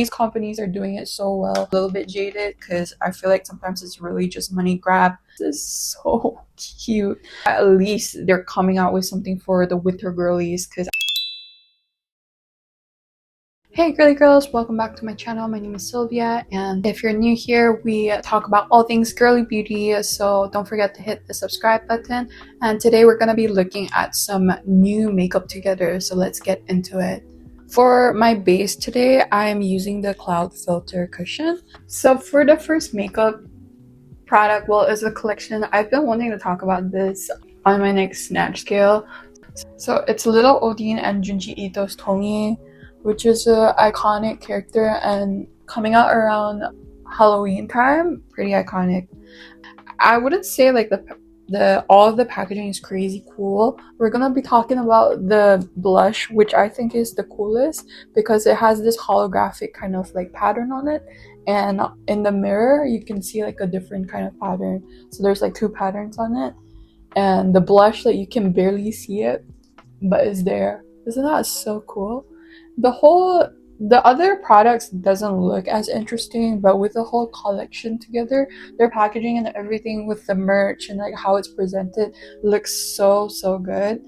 These companies are doing it so well. A little bit jaded because I feel like sometimes it's really just money grab. This is so cute. At least they're coming out with something for the winter girlies because hey girly girls, welcome back to my channel. My name is Sylvia, and if you're new here, we talk about all things girly beauty, so don't forget to hit the subscribe button. And today we're gonna be looking at some new makeup together, so let's get into it. For my base today, I'm using the Cloud Filter Cushion. So for the first makeup product, well, it's a collection. I've been wanting to talk about this on my next snatch scale. So it's Little Odin and Junji Ito's Tomie, which is an iconic character and coming out around Halloween time. Pretty iconic. I wouldn't say like all of the packaging is crazy cool. We're gonna be talking about the blush, which I think is the coolest because it has this holographic kind of like pattern on it, and in the mirror you can see like a different kind of pattern. So there's like two patterns on it, and the blush, that you can barely see it but it's there. Isn't that so cool? The other products doesn't look as interesting, but with the whole collection together, their packaging and everything with the merch and like how it's presented looks so good.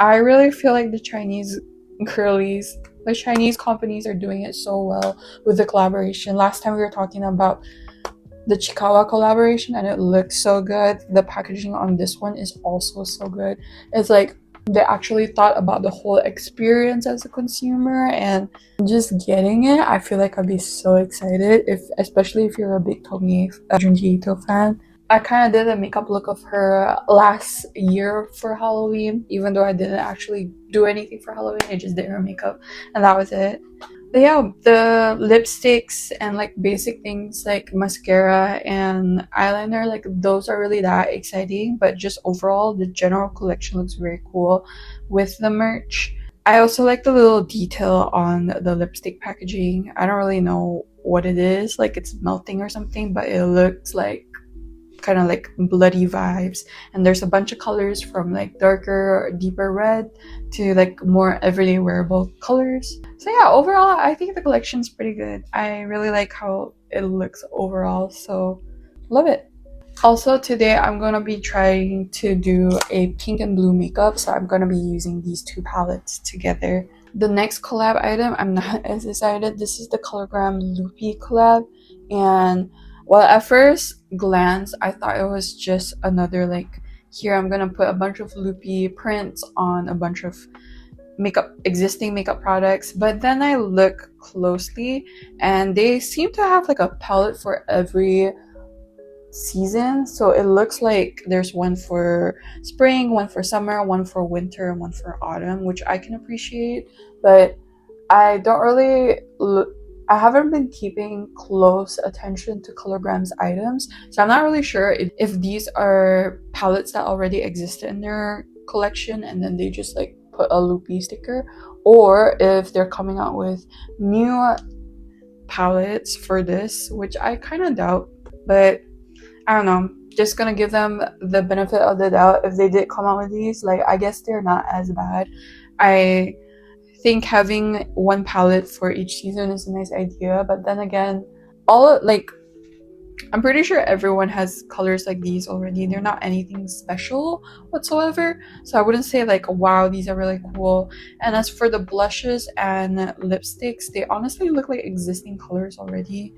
I really feel like the Chinese girlies, the Chinese companies are doing it so well with the collaboration. Last time we were talking about the Chikawa collaboration and it looks so good. The packaging on this one is also so good. It's like they actually thought about the whole experience as a consumer, and just getting it, I feel like I'd be so excited, especially if you're a big Tomie Junji Ito fan. I kind of did a makeup look of her last year for Halloween, even though I didn't actually do anything for Halloween. I just did her makeup and that was it. But yeah, the lipsticks and like basic things like mascara and eyeliner, like those are really that exciting, but just overall the general collection looks very cool with the merch. I also like the little detail on the lipstick packaging. I don't really know what it is, like it's melting or something, but it looks like kind of like bloody vibes, and there's a bunch of colors from like darker or deeper red to like more everyday wearable colors. So yeah, overall I think the collection's pretty good. I really like how it looks overall, so love it. Also today I'm gonna be trying to do a pink and blue makeup, so I'm gonna be using these two palettes together. The next collab item, I'm not as decided. This is the Colorgram Loopy collab, and well, at first glance, I thought it was just another like, here I'm gonna put a bunch of loopy prints on a bunch of existing makeup products, but then I look closely and they seem to have like a palette for every season. So it looks like there's one for spring, one for summer, one for winter, and one for autumn, which I can appreciate, but I don't really I haven't been keeping close attention to Colorgram's items, so I'm not really sure if these are palettes that already existed in their collection and then they just like put a loopy sticker, or if they're coming out with new palettes for this, which I kind of doubt, but I don't know. Just gonna give them the benefit of the doubt. If they did come out with these, like, I guess they're not as bad. I think having one palette for each season is a nice idea, but then again, I'm pretty sure everyone has colors like these already. They're not anything special whatsoever, so I wouldn't say like, wow, these are really cool. And as for the blushes and lipsticks, they honestly look like existing colors already.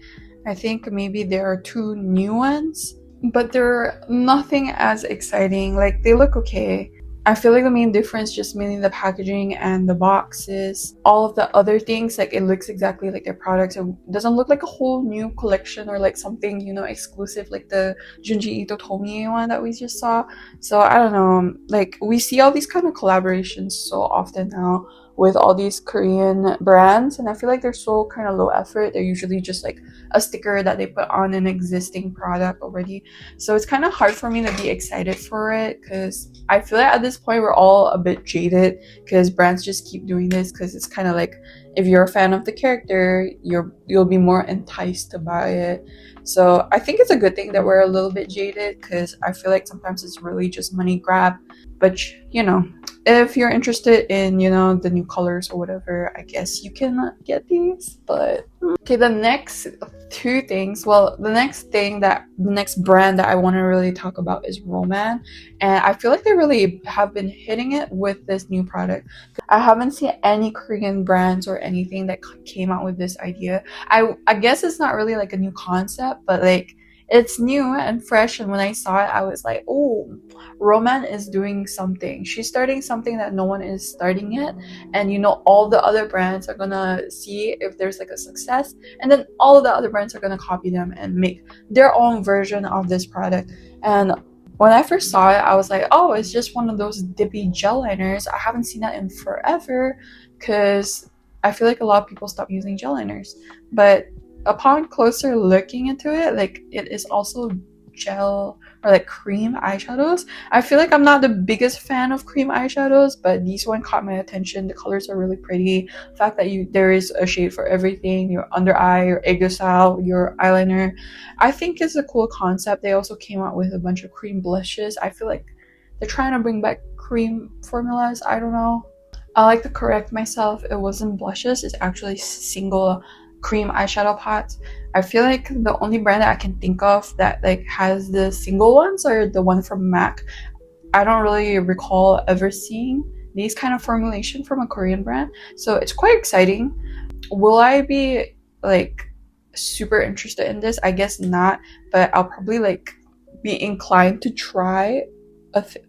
I think maybe there are two new ones, but they're nothing as exciting. Like, they look okay. I feel like the main difference just mainly the packaging and the boxes. All of the other things, like, it looks exactly like their products. It doesn't look like a whole new collection or like something, you know, exclusive like the Junji Ito Tomie one that we just saw. So I don't know, like, we see all these kind of collaborations so often now with all these Korean brands, and I feel like they're so kind of low effort. They're usually just like a sticker that they put on an existing product already, so it's kind of hard for me to be excited for it, because I feel like at this point we're all a bit jaded because brands just keep doing this, because it's kind of like, if you're a fan of the character, you'll be more enticed to buy it. So I think it's a good thing that we're a little bit jaded, because I feel like sometimes it's really just money grab, but you know, if you're interested in, you know, the new colors or whatever, I guess you can get these. But okay, the next two things, well, the next brand that I want to really talk about is Roman, and I feel like they really have been hitting it with this new product. I haven't seen any Korean brands or anything that came out with this idea. I guess it's not really like a new concept, but like it's new and fresh, and when I saw it I was like, oh, Roman is doing something. She's starting something that no one is starting yet, and you know, all the other brands are gonna see if there's like a success, and then all of the other brands are gonna copy them and make their own version of this product. And when I first saw it, I was like, oh, it's just one of those dippy gel liners. I haven't seen that in forever because I feel like a lot of people stop using gel liners. But upon closer looking into it, like it is also gel or like cream eyeshadows. I feel like I'm not the biggest fan of cream eyeshadows, but these one caught my attention. The colors are really pretty. The fact that there is a shade for everything, your under eye, your aegyo, your eyeliner, I think is a cool concept. They also came out with a bunch of cream blushes. I feel like they're trying to bring back cream formulas. I don't know. I like to correct myself. It wasn't blushes. It's actually single cream eyeshadow pots. I feel like the only brand that I can think of that like has the single ones are the one from MAC. I don't really recall ever seeing these kind of formulation from a Korean brand, so it's quite exciting. Will I be like super interested in this? I guess not, but I'll probably like be inclined to try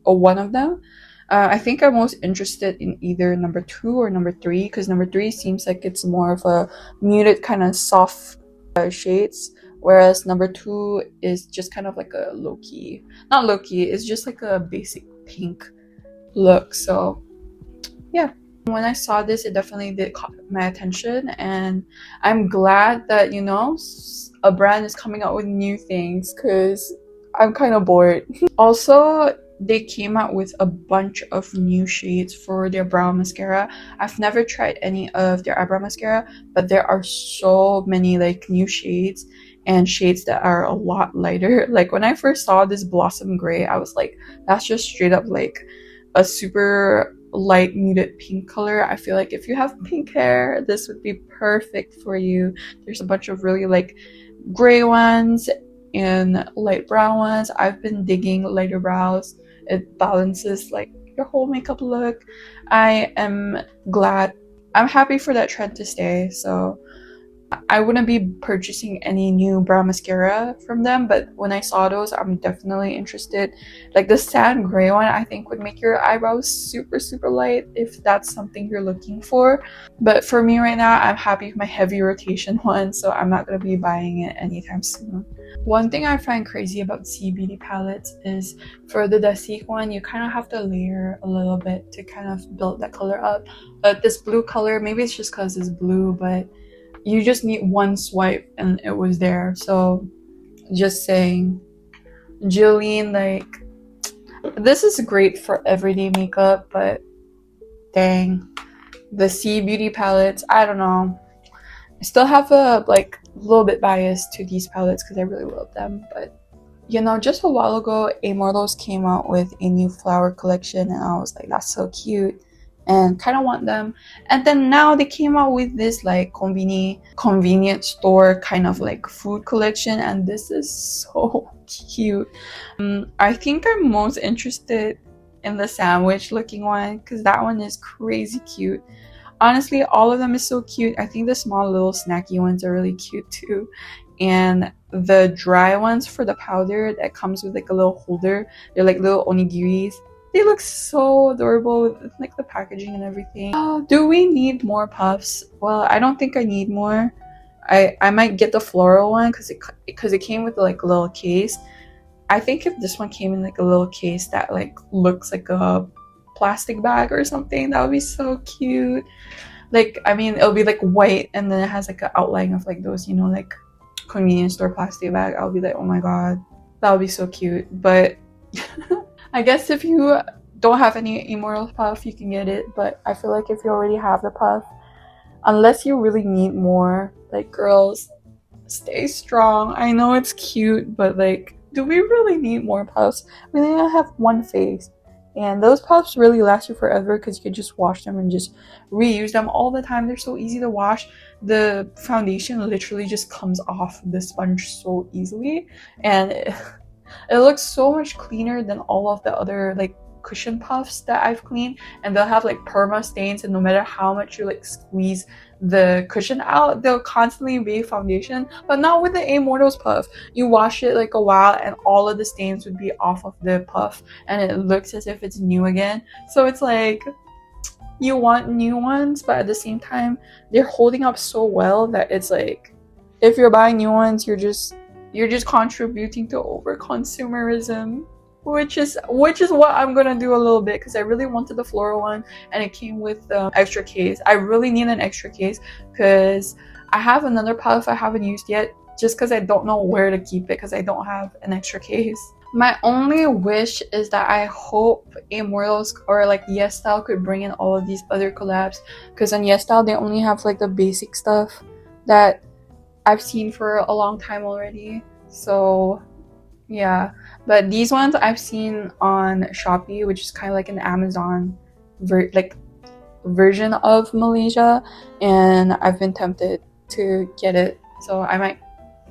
one of them. I think I'm most interested in either number 2 or number 3, because number 3 seems like it's more of a muted kind of soft shades, whereas number 2 is just kind of like a low-key, not low-key, it's just like a basic pink look. So yeah, when I saw this, it definitely did caught my attention, and I'm glad that, you know, a brand is coming out with new things because I'm kind of bored. Also, they came out with a bunch of new shades for their brow mascara. I've never tried any of their eyebrow mascara, but there are so many like new shades and shades that are a lot lighter. Like when I first saw this Blossom Gray, I was like, that's just straight up like a super light muted pink color. I feel like if you have pink hair, this would be perfect for you. There's a bunch of really like gray ones and light brown ones. I've been digging lighter brows. It balances like your whole makeup look. I am glad. I'm happy for that trend to stay. So I wouldn't be purchasing any new brow mascara from them, but when I saw those, I'm definitely interested. Like the sand gray one, I think would make your eyebrows super light if that's something you're looking for. But for me right now, I'm happy with my heavy rotation one, so I'm not going to be buying it anytime soon. One thing I find crazy about CBeauty Beauty palettes is for the Dasique one, you kind of have to layer a little bit to kind of build that color up. But this blue color, maybe it's just because it's blue, but you just need one swipe and it was there. So just saying, Jilin, like, this is great for everyday makeup, but dang, the Beauty palettes, I don't know. I still have a like little bit bias to these palettes because I really love them. But you know, just a while ago, Amortals came out with a new flower collection, and I was like, that's so cute and kind of want them. And then now they came out with this like convenient store kind of like food collection, and this is so cute. I think I'm most interested in the sandwich looking one because that one is crazy cute. Honestly, all of them is so cute. I think the small little snacky ones are really cute too, and the dry ones for the powder that comes with like a little holder, they're like little onigiris. They look so adorable with like the packaging and everything. Oh, do we need more puffs? Well, I don't think I need more. I might get the floral one because it came with like a little case. I think if this one came in like a little case that like looks like a plastic bag or something, that would be so cute. Like, I mean, it'll be like white and then it has like an outline of like those, you know, like convenience store plastic bag. I'll be like, oh my god, that would be so cute. But I guess if you don't have any Immortal puff, you can get it. But I feel like if you already have the puff, unless you really need more, like, girls, stay strong. I know it's cute, but like, do we really need more puffs? We only have one face And those puffs really last you forever because you could just wash them and just reuse them all the time. They're so easy to wash. The foundation literally just comes off the sponge so easily, and it looks so much cleaner than all of the other like cushion puffs that I've cleaned. And they'll have like perma stains, and no matter how much you like squeeze the cushion out, they'll constantly be foundation. But not with the Amortals puff. You wash it like a while and all of the stains would be off of the puff and it looks as if it's new again. So it's like you want new ones, but at the same time they're holding up so well that it's like if you're buying new ones, you're just contributing to over consumerism, which is what I'm gonna do a little bit, because I really wanted the floral one and it came with extra case. I really need an extra case because I have another puff I haven't used yet, just because I don't know where to keep it because I don't have an extra case. My only wish is that I hope Amortals or like YesStyle could bring in all of these other collabs, because on YesStyle they only have like the basic stuff that I've seen for a long time already. So yeah, but these ones I've seen on Shopee, which is kind of like an Amazon version of Malaysia, and I've been tempted to get it, so I might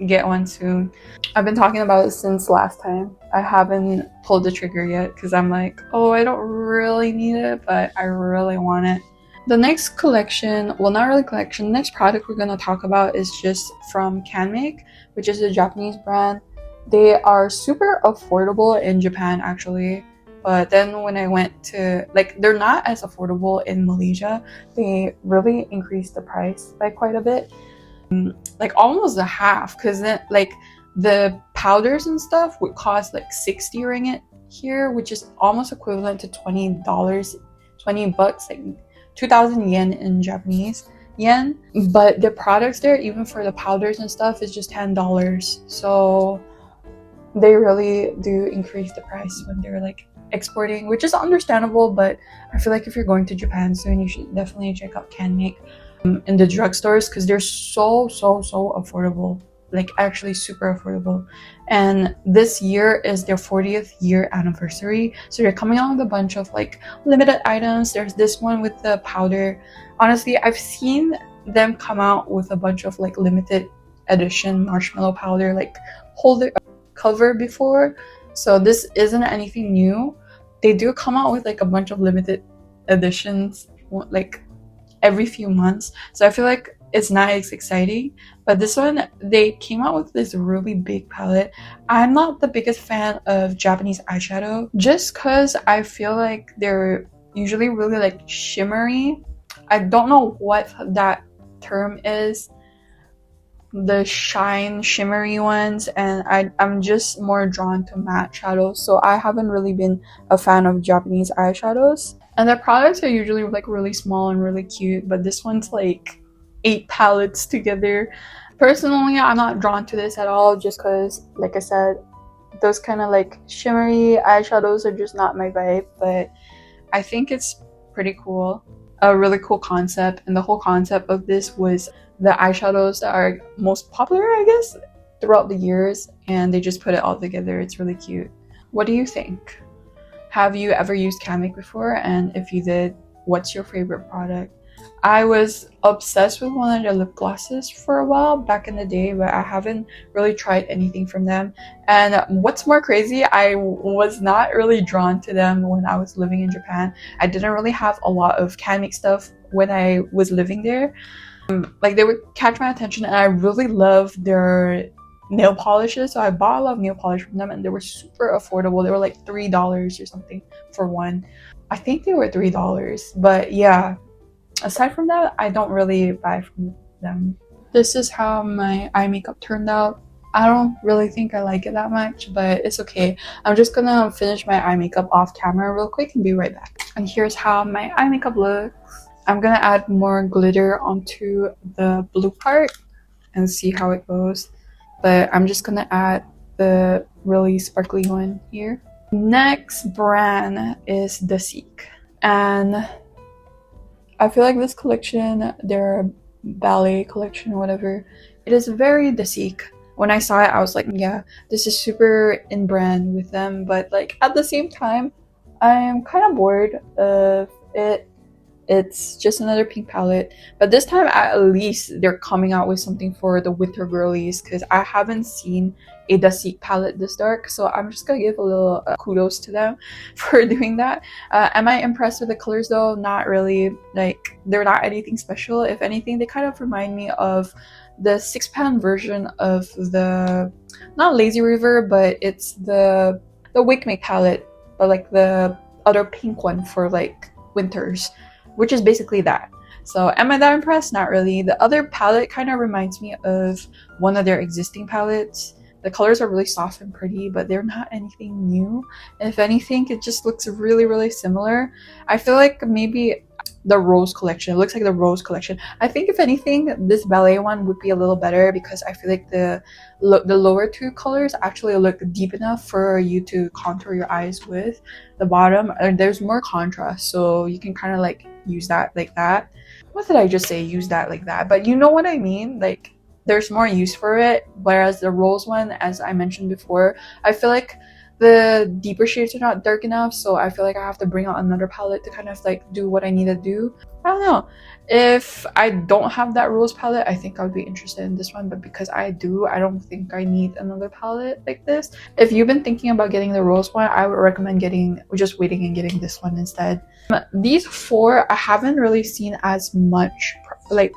get one soon. I've been talking about it since last time. I haven't pulled the trigger yet because I'm like, oh, I don't really need it, but I really want it. The next collection, well, not really collection, the next product we're going to talk about is just from Canmake, which is a Japanese brand. They are super affordable in Japan actually, but then when I went to, like, they're not as affordable in Malaysia. They really increased the price by quite a bit, like almost a half, because then like the powders and stuff would cost like 60 ringgit here, which is almost equivalent to $20, $20, like 2,000 yen in Japanese yen. But the products there, even for the powders and stuff, is just $10. So they really do increase the price when they're like exporting, which is understandable. But I feel like if you're going to Japan soon, you should definitely check out Canmake in the drugstores, because they're so affordable, like actually super affordable. And this year is their 40th year anniversary, so they're coming out with a bunch of like limited items. There's this one with the powder. Honestly, I've seen them come out with a bunch of like limited edition marshmallow powder like holder cover before, so this isn't anything new. They do come out with like a bunch of limited editions like every few months, so I feel like it's not as exciting. But this one, they came out with this really big palette. I'm not the biggest fan of Japanese eyeshadow, just because I feel like they're usually really like shimmery. I don't know what that term is, the shine shimmery ones, and I'm just more drawn to matte shadows, so I haven't really been a fan of Japanese eyeshadows. And their products are usually like really small and really cute, but this one's like 8 palettes together. Personally, I'm not drawn to this at all, just because, like I said, those kind of like shimmery eyeshadows are just not my vibe. But I think it's pretty cool, a really cool concept. And the whole concept of this was the eyeshadows that are most popular, I guess, throughout the years, and they just put it all together. It's really cute. What do you think? Have you ever used Canmake before? And if you did, what's your favorite product? I was obsessed with one of their lip glosses for a while back in the day, but I haven't really tried anything from them. And what's more crazy, I was not really drawn to them when I was living in Japan. I didn't really have a lot of Canmake stuff when I was living there. Like, they would catch my attention, and I really loved their nail polishes, so I bought a lot of nail polish from them, and they were super affordable. They were like $3 or something for one. I think they were $3, but yeah, aside from that, I don't really buy from them. This is how my eye makeup turned out. I don't really think I like it that much, but it's okay. I'm just gonna finish my eye makeup off camera real quick and be right back. And here's how my eye makeup looks. I'm gonna add more glitter onto the blue part and see how it goes. But I'm just gonna add the really sparkly one here. Next brand is Dasique, and I feel like this collection, their ballet collection, whatever, it is very Dasique. When I saw it, I was like, yeah, this is super in brand with them, but like at the same time, I'm kind of bored of it. It's just another pink palette, but this time at least they're coming out with something for the winter girlies, because I haven't seen a Dasique palette this dark, so I'm just gonna give a little kudos to them for doing that. Am I impressed with the colors though? Not really. Like, they're not anything special. If anything, they kind of remind me of the 6-pan version of the, not Lazy River, but it's the Canmake palette, but like the other pink one for like winters, which is basically that. So am I that impressed? Not really. The other palette kind of reminds me of one of their existing palettes. The colors are really soft and pretty, but they're not anything new. And if anything, it just looks really, really similar. I feel like maybe the Rose collection, it looks like the Rose collection. I think if anything, this ballet one would be a little better, because I feel like the lower two colors actually look deep enough for you to contour your eyes with. The bottom, there's more contrast, so you can kind of like use that like that. What did I just say? Use that like that, but you know what I mean. Like, there's more use for it, whereas the Rose one, as I mentioned before, I feel like the deeper shades are not dark enough, so I feel like I have to bring out another palette to kind of like do what I need to do. I don't know. If I don't have that Rose palette, I think I would be interested in this one, but because I do, I don't think I need another palette like this. If you've been thinking about getting the Rose one, I would recommend just waiting and getting this one instead. These four, I haven't really seen as much like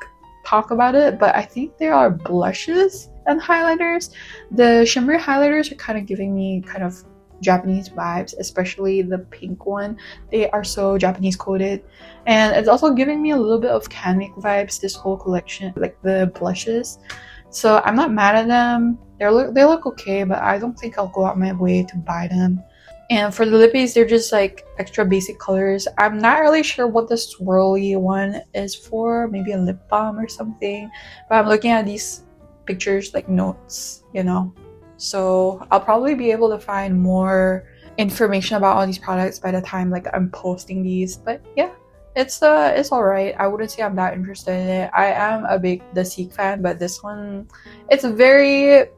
talk about it, but I think there are blushes and highlighters. The shimmery highlighters are kind of giving me kind of Japanese vibes, especially the pink one. They are so Japanese coded, and it's also giving me a little bit of Canmake vibes, this whole collection, like the blushes. So I'm not mad at them. They look okay, but I don't think I'll go out my way to buy them. And for the lippies, they're just like extra basic colors. I'm not really sure what the swirly one is for, maybe a lip balm or something, but I'm looking at these pictures like notes, you know, so I'll probably be able to find more information about all these products by the time like I'm posting these. But yeah, it's all right. I wouldn't say I'm that interested in it. I am a big Dasique fan, but this one, it's very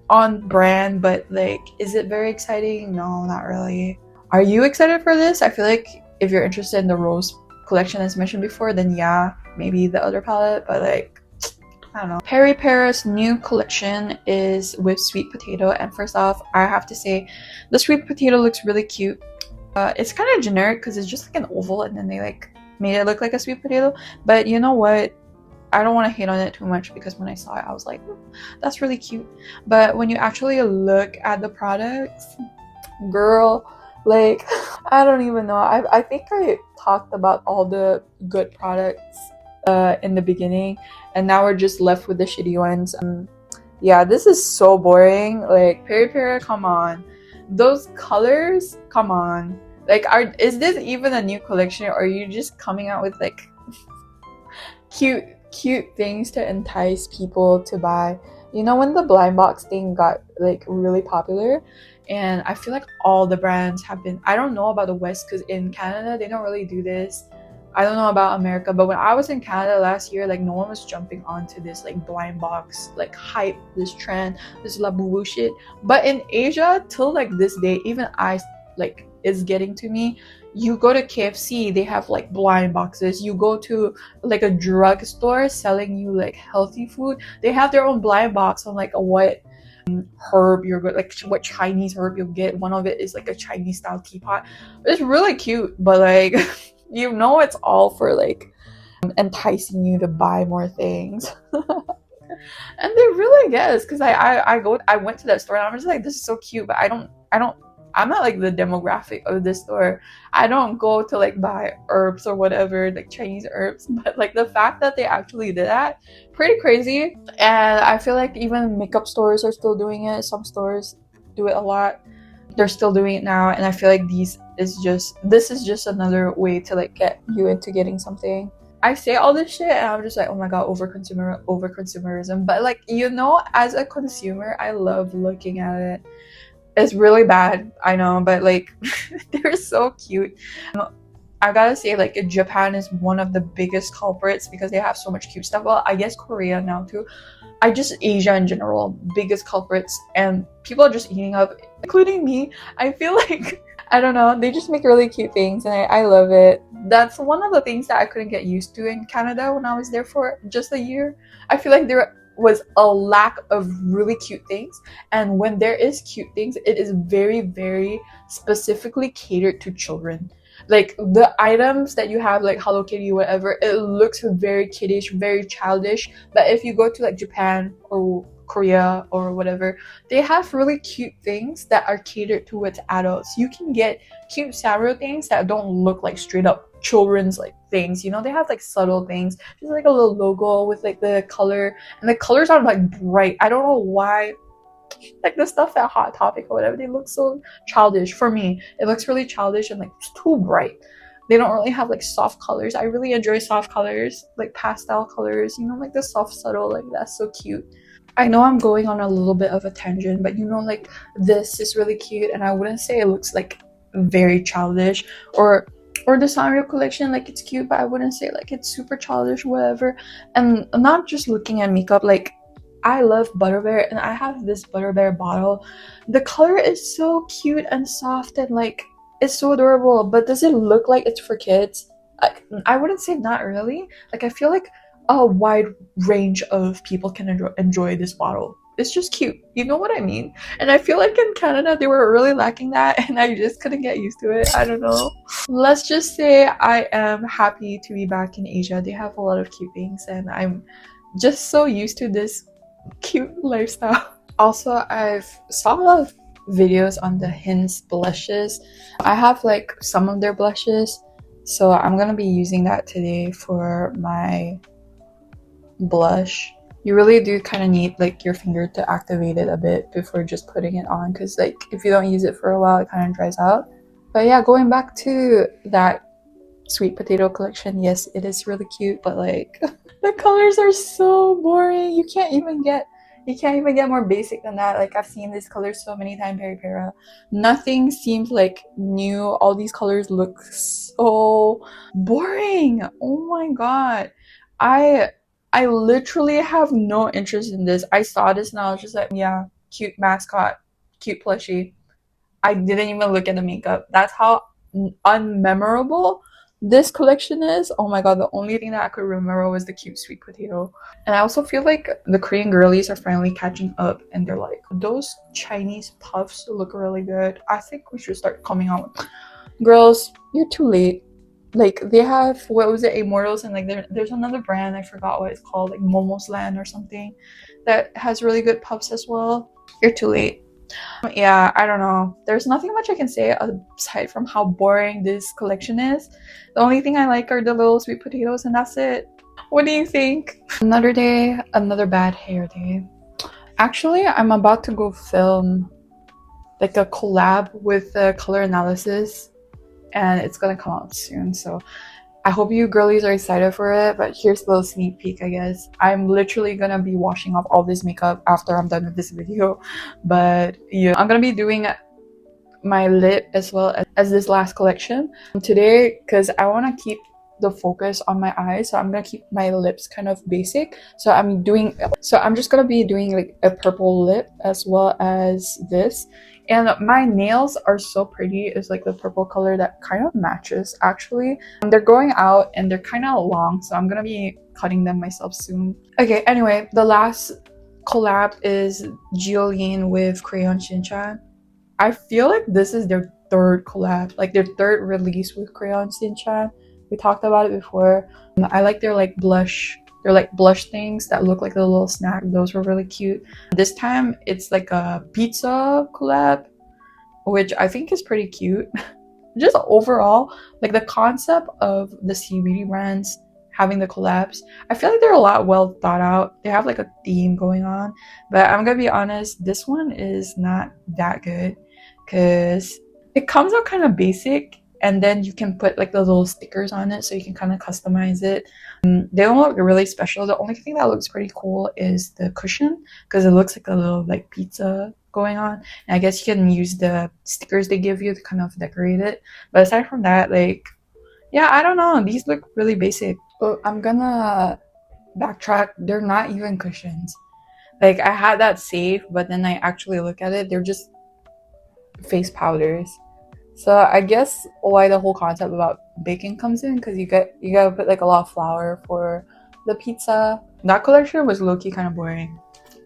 on brand, but like, is it very exciting? No, not really. Are you excited for this? I feel like if you're interested in the Rose collection as mentioned before, then yeah, maybe the other palette, but like, I don't know. Peripera's new collection is with sweet potato, and first off, I have to say the sweet potato looks really cute. It's kind of generic because it's just like an oval, and then they like made it look like a sweet potato. But you know what? I don't want to hate on it too much, because when I saw it, I was like, that's really cute. But when you actually look at the products, girl, like, I don't even know. I think I talked about all the good products in the beginning, and now we're just left with the shitty ones. Yeah, this is so boring. Like, Peripera, come on. Those colors, come on. Like, is this even a new collection, or are you just coming out with like cute things to entice people to buy? You know, when the blind box thing got like really popular, and I feel like all the brands have been, I don't know about the West, because in Canada they don't really do this. I don't know about America, but when I was in Canada last year, like, no one was jumping onto this like blind box like hype, this trend, this labubu shit. But in Asia, till like this day, even like, it's getting to me. You go to KFC, they have like blind boxes. You go to like a drugstore selling you like healthy food, they have their own blind box on like what herb you're good, like what Chinese herb you'll get. One of it is like a Chinese style teapot. It's really cute, but like you know, it's all for like enticing you to buy more things. And they really guess, because I went to that store and I'm just like, this is so cute, but I'm not like the demographic of this store. I don't go to like buy herbs or whatever, like Chinese herbs, but like the fact that they actually did that, pretty crazy. And I feel like even makeup stores are still doing it. Some stores do it a lot. They're still doing it now, and I feel like this is just another way to like get you into getting something. I say all this shit and I'm just like, oh my god, over consumerism. But like, you know, as a consumer, I love looking at it. It's really bad, I know, but like they're so cute. I gotta say, like, Japan is one of the biggest culprits because they have so much cute stuff. Well, I guess Korea now too. Asia in general, biggest culprits, and people are just eating up, including me. I feel like I don't know, they just make really cute things and I love it. That's one of the things that I couldn't get used to in Canada when I was there for just a year. I feel like there was a lack of really cute things, and when there is cute things, it is very, very specifically catered to children. Like the items that you have, like Hello Kitty, whatever, it looks very kiddish, very childish. But if you go to like Japan or Korea or whatever, they have really cute things that are catered towards adults. You can get cute Sanrio things that don't look like straight up children's like things, you know. They have like subtle things, just like a little logo with like the color, and the colors are like bright. I don't know why, like the stuff at Hot Topic or whatever, they look so childish. For me, it looks really childish and like too bright. They don't really have like soft colors. I really enjoy soft colors, like pastel colors, you know, like the soft subtle, like that's so cute. I know I'm going on a little bit of a tangent, but you know, like this is really cute, and I wouldn't say it looks like very childish, or the Sanrio collection, like it's cute, but I wouldn't say like it's super childish, whatever. And not just looking at makeup, like I love Butterbear, and I have this Butterbear bottle. The color is so cute and soft, and like it's so adorable. But does it look like it's for kids? I wouldn't say not really. Like I feel like a wide range of people can enjoy this bottle. It's just cute, you know what I mean? And I feel like in Canada they were really lacking that, and I just couldn't get used to it. I don't know. Let's just say I am happy to be back in Asia. They have a lot of cute things, and I'm just so used to this cute lifestyle. Also, I've saw a lot of videos on the Hints blushes. I have like some of their blushes, so I'm gonna be using that today for my blush. You really do kind of need like your finger to activate it a bit before just putting it on, because like if you don't use it for a while, it kind of dries out. But yeah, going back to that sweet potato collection, yes, it is really cute, but like the colors are so boring. You can't even get more basic than that. Like I've seen these colors so many times, Peripera. Nothing seems like new. All these colors look so boring. Oh my god. I literally have no interest in this. I saw this and I was just like, yeah, cute mascot, cute plushie. I didn't even look at the makeup. That's how unmemorable this collection is. Oh my god, the only thing that I could remember was the cute sweet potato. And I also feel like the Korean girlies are finally catching up, and they're like, those Chinese puffs look really good. I think we should start coming out. Girls, you're too late. Like they have, what was it, Amortals, and like there's another brand, I forgot what it's called, like Momo's Land or something, that has really good puffs as well. You're too late. Yeah, I don't know. There's nothing much I can say aside from how boring this collection is. The only thing I like are the little sweet potatoes, and that's it. What do you think? Another day, another bad hair day. Actually, I'm about to go film like a collab with the color analysis, and it's gonna come out soon, so I hope you girlies are excited for it. But here's a little sneak peek, I guess. I'm literally gonna be washing off all this makeup after I'm done with this video. But yeah, I'm gonna be doing my lip as well as this last collection today, because I want to keep the focus on my eyes, so I'm gonna keep my lips kind of basic. So I'm just gonna be doing like a purple lip as well as this. And my nails are so pretty. It's like the purple color that kind of matches actually. They're going out and they're kind of long, so I'm gonna be cutting them myself soon. Okay, anyway, the last collab is Jilin with Crayon Shinchan. I feel like this is their third collab, like their third release with Crayon Shinchan. We talked about it before. I like their like blush. They're like blush things that look like a little snack. Those were really cute. This time it's like a pizza collab, which I think is pretty cute. Just overall, like the concept of the CBD brands having the collabs, I feel like they're a lot well thought out. They have like a theme going on. But I'm gonna be honest, this one is not that good because it comes out kind of basic, and then you can put like the little stickers on it so you can kind of customize it. They don't look really special. The only thing that looks pretty cool is the cushion, because it looks like a little like pizza going on, and I guess you can use the stickers they give you to kind of decorate it. But aside from that, like, yeah, I don't know, these look really basic. But I'm gonna backtrack. They're not even cushions. Like I had that saved, but then I actually look at it, they're just face powders. So I guess why the whole concept about baking comes in, because you gotta put like a lot of flour for the pizza. That collection was low-key kind of boring,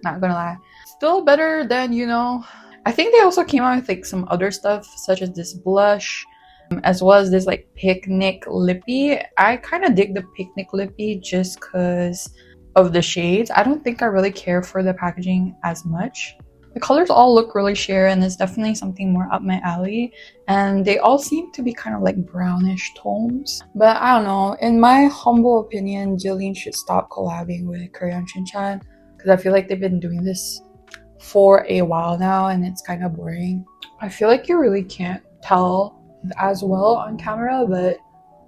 not gonna lie. Still better than, you know, I think they also came out with like some other stuff such as this blush, as well as this like picnic lippy. I kind of dig the picnic lippy just because of the shades. I don't think I really care for the packaging as much. The colors all look really sheer, and it's definitely something more up my alley, and they all seem to be kind of like brownish tones. But I don't know, in my humble opinion, Jilin should stop collabing with Korean Shinchan, because I feel like they've been doing this for a while now and it's kind of boring. I feel like you really can't tell as well on camera, but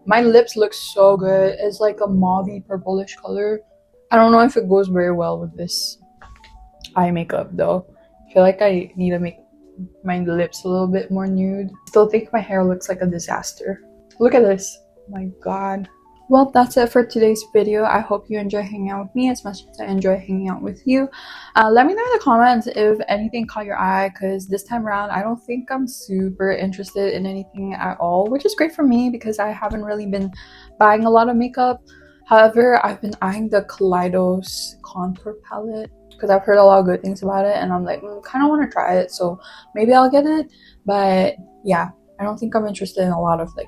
my lips look so good. It's like a mauvey purplish color. I don't know if it goes very well with this eye makeup though. I feel like I need to make my lips a little bit more nude. Still think my hair looks like a disaster. Look at this. Oh my god. Well, that's it for today's video. I hope you enjoy hanging out with me as much as I enjoy hanging out with you. Let me know in the comments if anything caught your eye, because this time around I don't think I'm super interested in anything at all, which is great for me because I haven't really been buying a lot of makeup. However, I've been eyeing the Kaleidos contour palette because I've heard a lot of good things about it, and I'm like, kind of want to try it, so maybe I'll get it. But yeah, I don't think I'm interested in a lot of like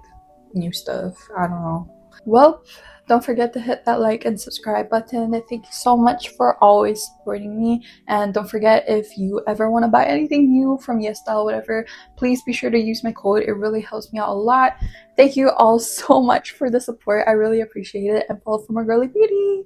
new stuff. I don't know. Well, don't forget to hit that like and subscribe button. Thank you so much for always supporting me. And don't forget, if you ever want to buy anything new from YesStyle, whatever, please be sure to use my code. It really helps me out a lot. Thank you all so much for the support. I really appreciate it. And follow for more girly beauty.